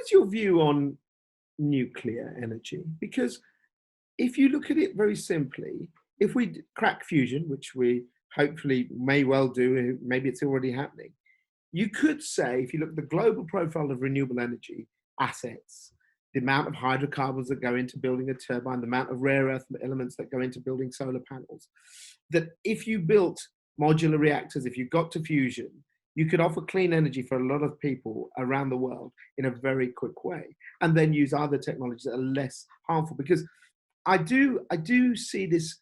is your view on nuclear energy? Because if you look at it very simply, if we crack fusion, which we hopefully may well do, maybe it's already happening, you could say, if you look at the global profile of renewable energy assets, the amount of hydrocarbons that go into building a turbine, the amount of rare earth elements that go into building solar panels, that if you built modular reactors, if you got to fusion, you could offer clean energy for a lot of people around the world in a very quick way, and then use other technologies that are less harmful. Because I do see this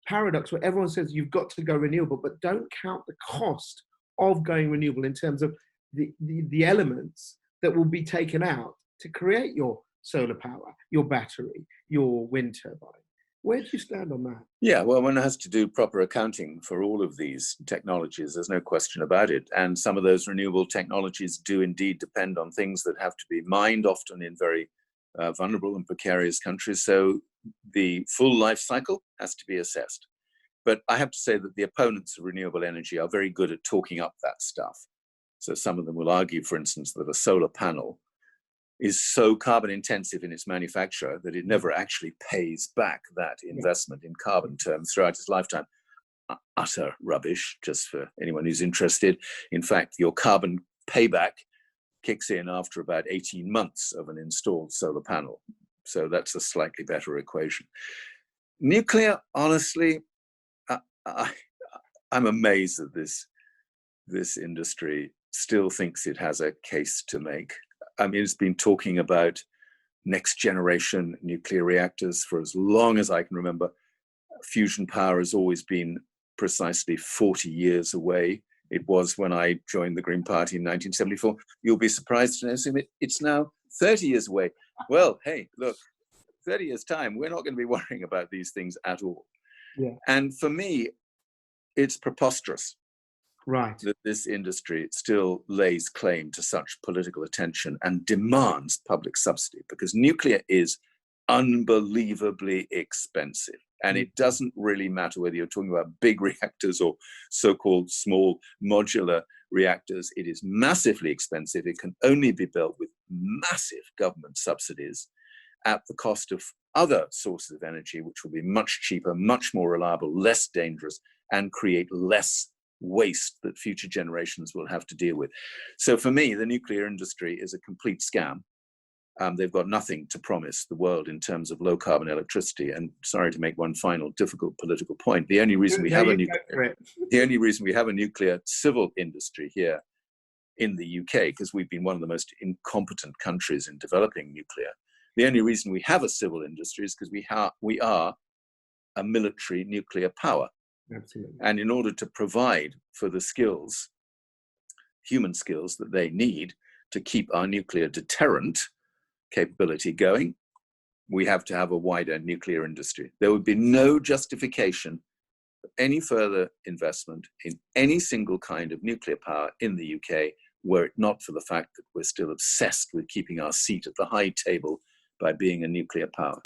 paradox where everyone says you've got to go renewable, but don't count the cost of going renewable in terms of the elements that will be taken out to create your solar power, your battery, your wind turbine. Where do you stand on that? Yeah, well, one has to do proper accounting for all of these technologies. There's no question about it. And some of those renewable technologies do indeed depend on things that have to be mined, often in very vulnerable and precarious countries. So the full life cycle has to be assessed. But I have to say that the opponents of renewable energy are very good at talking up that stuff. So some of them will argue, for instance, that a solar panel is so carbon intensive in its manufacture that it never actually pays back that investment in carbon terms throughout its lifetime. Utter rubbish, just for anyone who's interested. In fact, your carbon payback kicks in after about 18 months of an installed solar panel. So that's a slightly better equation. Nuclear, honestly, I'm amazed that this industry still thinks it has a case to make. I mean, it's been talking about next generation nuclear reactors for as long as I can remember. Fusion power has always been precisely 40 years away. It was when I joined the Green Party in 1974. You'll be surprised to know it's now 30 years away. Well, hey, look, 30 years' time, we're not going to be worrying about these things at all. Yeah. And for me, it's preposterous. Right. That this industry still lays claim to such political attention and demands public subsidy, because nuclear is unbelievably expensive. And it doesn't really matter whether you're talking about big reactors or so-called small modular reactors. It is massively expensive. It can only be built with massive government subsidies at the cost of other sources of energy, which will be much cheaper, much more reliable, less dangerous, and create less waste that future generations will have to deal with. So for me, the nuclear industry is a complete scam. They've got nothing to promise the world in terms of low carbon electricity. And sorry to make one final difficult political point. The only reason we have a nuclear civil industry here in the UK, because we've been one of the most incompetent countries in developing nuclear. The only reason we have a civil industry is because we are a military nuclear power. Absolutely. And in order to provide for the skills, human skills that they need to keep our nuclear deterrent capability going, we have to have a wider nuclear industry. There would be no justification for any further investment in any single kind of nuclear power in the UK were it not for the fact that we're still obsessed with keeping our seat at the high table by being a nuclear power.